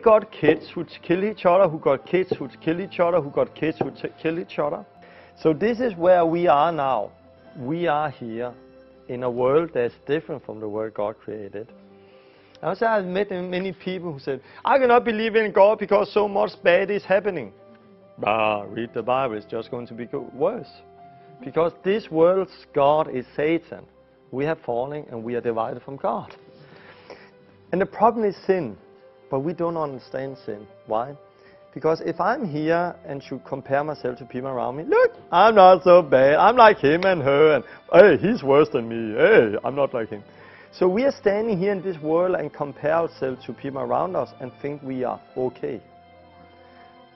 got kids who kill each other, who got kids who kill each other, who got kids who kill each other. So this is where we are now. We are here in a world that's different from the world God created. And also I've met many people who said, I cannot believe in God because so much bad is happening. Read the Bible, it's just going to be worse. Because this world's God is Satan. We have fallen and we are divided from God. And the problem is sin. But we don't understand sin. Why? Because if I'm here and should compare myself to people around me, look, I'm not so bad. I'm like him and her. And hey, he's worse than me. Hey, I'm not like him. So we are standing here in this world and compare ourselves to people around us and think we are okay.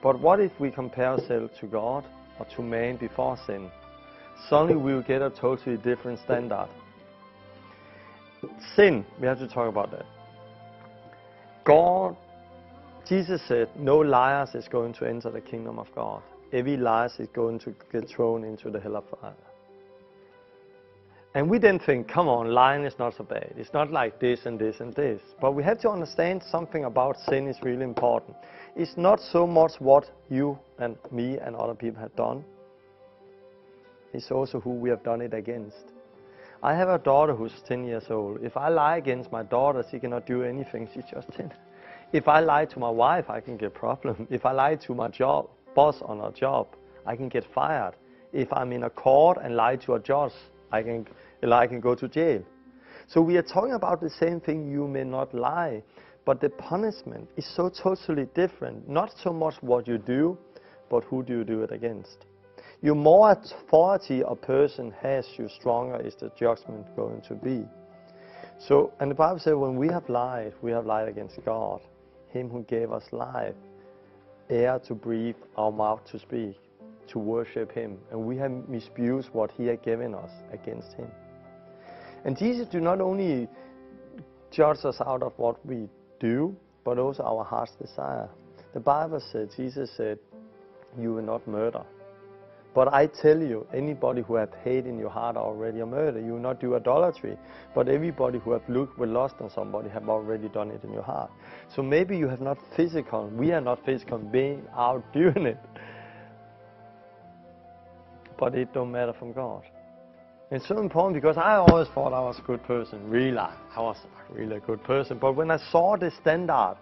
But what if we compare ourselves to God or to man before sin? Suddenly we will get a totally different standard. Sin, we have to talk about that. God, Jesus said, no liars is going to enter the kingdom of God. Every liar is going to get thrown into the hell of fire. And we then think, come on, lying is not so bad. It's not like this and this and this. But we have to understand something about sin is really important. It's not so much what you and me and other people have done. It's also who we have done it against. I have a daughter who's 10 years old. If I lie against my daughter, she cannot do anything. She's just 10. If I lie to my wife, I can get problem. If I lie to my boss on a job, I can get fired. If I'm in a court and lie to a judge, I can go to jail. So we are talking about the same thing. You may not lie, but the punishment is so totally different. Not so much what you do, but who do you do it against. The more authority a person has, the stronger is the judgment going to be. So, and the Bible says when we have lied against God, Him who gave us life, air to breathe, our mouth to speak, to worship Him. And we have misused what He had given us against Him. And Jesus do not only judge us out of what we do, but also our heart's desire. The Bible said, Jesus said, you will not murder. But I tell you, anybody who hath hate in your heart already a murder. You will not do idolatry. But everybody who hath looked with lust on somebody have already done it in your heart. So maybe you have not physical, we are not physical being out doing it. But it don't matter from God. It's so important because I always thought I was a good person. Really, I was really a good person. But when I saw the standard,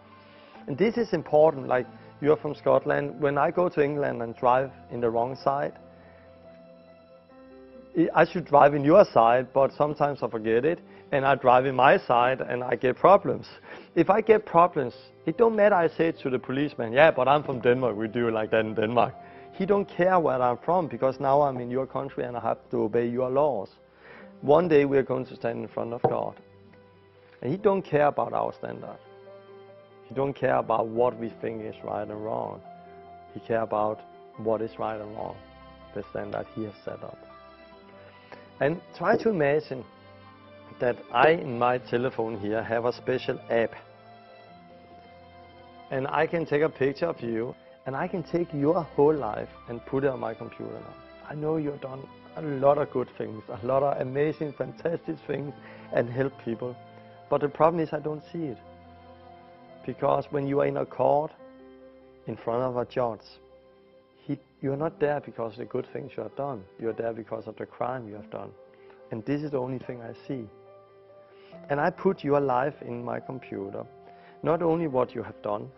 and this is important, like you're from Scotland, when I go to England and drive in the wrong side, I should drive in your side, but sometimes I forget it, and I drive in my side and I get problems. If I get problems, it don't matter I say to the policeman, yeah, but I'm from Denmark, we do it like that in Denmark. He don't care where I'm from because now I'm in your country and I have to obey your laws. One day we're going to stand in front of God. And He don't care about our standard. He don't care about what we think is right and wrong. He cares about what is right and wrong, the standard He has set up. And try to imagine that I, in my telephone here, have a special app. And I can take a picture of you, and I can take your whole life and put it on my computer now. I know you've done a lot of good things, a lot of amazing, fantastic things, and help people. But the problem is I don't see it. Because when you are in a court, in front of a judge, you are not there because of the good things you have done. You are there because of the crime you have done. And this is the only thing I see. And I put your life in my computer. Not only what you have done,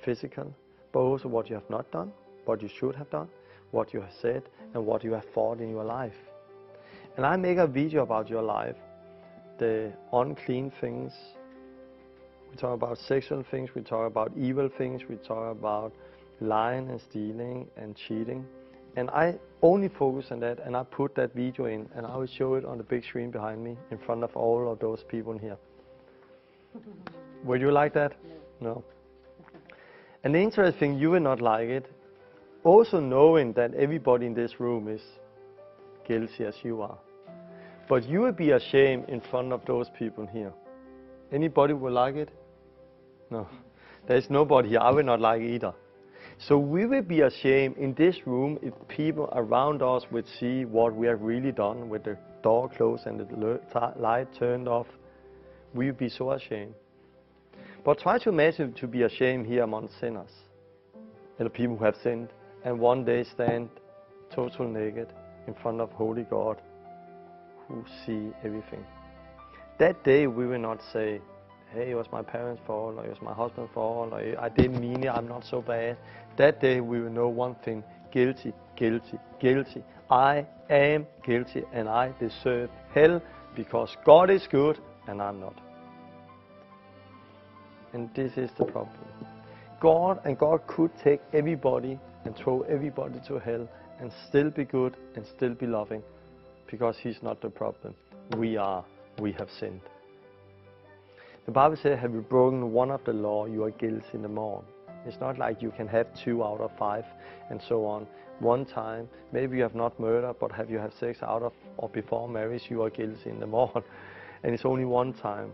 physical, but also what you have not done, what you should have done, what you have said, and what you have thought in your life. And I make a video about your life, the unclean things. We talk about sexual things, we talk about evil things, we talk about lying and stealing and cheating. And I only focus on that, and I put that video in, and I will show it on the big screen behind me in front of all of those people here. Would you like that? No. And the interesting thing, you will not like it. Also knowing that everybody in this room is guilty as you are. But you will be ashamed in front of those people here. Anybody will like it? No. There is nobody here. I will not like it either. So we will be ashamed in this room if people around us would see what we have really done with the door closed and the light turned off. We will be so ashamed. But try to imagine to be ashamed here among sinners, and the people who have sinned, and one day stand total naked in front of holy God, who see everything. That day we will not say, hey, it was my parents' fault, or it was my husband's fault, or I didn't mean it, I'm not so bad. That day we will know one thing: guilty, guilty, guilty. I am guilty and I deserve hell because God is good and I'm not. And this is the problem. God could take everybody and throw everybody to hell and still be good and still be loving, because He's not the problem. We are. We have sinned. The Bible says, have you broken one of the law, you are guilty in the more. It's not like you can have 2 out of 5 and so on. One time, maybe you have not murdered, but have you had sex out of or before marriage, you are guilty in the more. And it's only one time.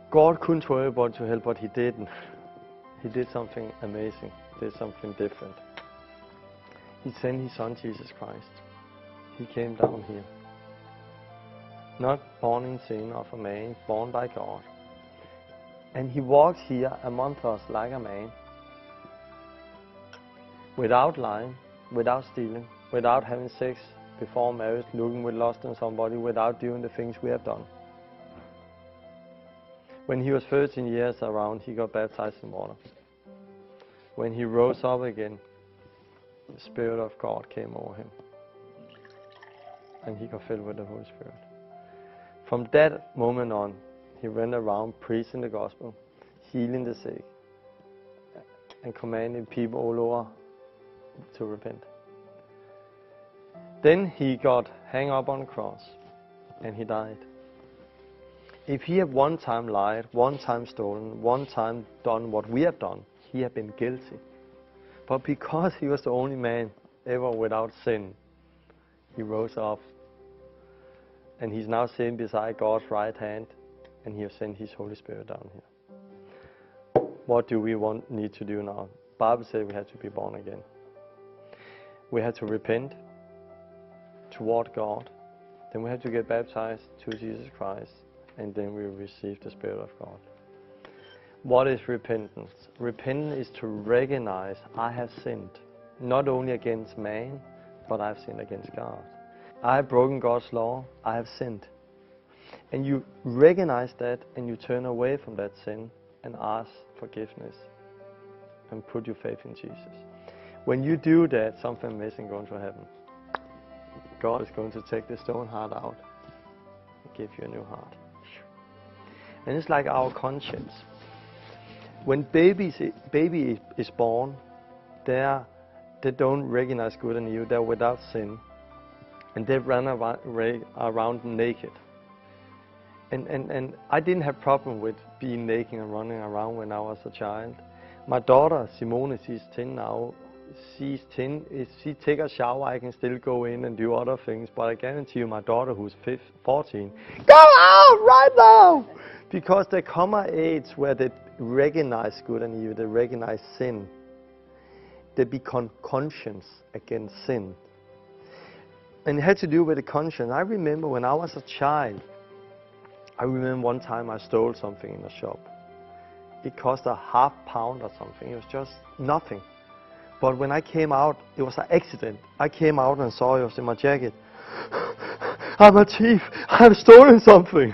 God couldn't throw everybody to hell, but He didn't. He did something amazing. He did something different. He sent His Son, Jesus Christ. He came down here. Not born in sin of a man, born by God. And He walked here among us like a man. Without lying, without stealing, without having sex before marriage, looking with lust on somebody, without doing the things we have done. When He was 13 years around, He got baptized in water. When He rose up again, the Spirit of God came over Him. And He got filled with the Holy Spirit. From that moment on, He went around preaching the gospel, healing the sick, and commanding people all over to repent. Then He got hung up on the cross and He died. If He had one time lied, one time stolen, one time done what we have done, He had been guilty. But because He was the only man ever without sin, He rose up. And He's now sitting beside God's right hand, and He has sent His Holy Spirit down here. What do we need to do now? The Bible says we have to be born again. We have to repent toward God. Then we have to get baptized to Jesus Christ, and then we receive the Spirit of God. What is repentance? Repentance is to recognize I have sinned, not only against man, but I have sinned against God. I have broken God's law, I have sinned. And you recognize that and you turn away from that sin and ask forgiveness and put your faith in Jesus. When you do that, something amazing is going to happen. God is going to take the stone heart out and give you a new heart. And it's like our conscience. When baby is born, they don't recognize good and evil, they're without sin. And they run around naked. And I didn't have problem with being naked and running around when I was a child. My daughter, Simone, she's 10 now. She's 10. If she takes a shower, I can still go in and do other things. But I guarantee you, my daughter, who's 14, go out right now! Because there come an age where they recognize good and evil, they recognize sin. They become conscious against sin. And it had to do with the conscience. I remember when I was a child, I remember one time I stole something in a shop. It cost a ½ pound or something. It was just nothing. But when I came out, it was an accident. I came out and saw it was in my jacket. I'm a thief. I've stolen something.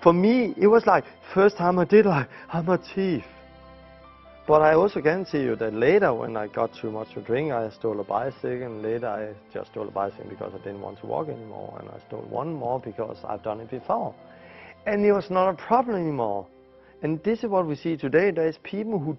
For me, it was like, first time I did, like, I'm a thief. But I also guarantee you that later, when I got too much to drink, I stole a bicycle, and later I just stole a bicycle because I didn't want to walk anymore, and I stole one more because I've done it before. And it was not a problem anymore. And this is what we see today. There's people who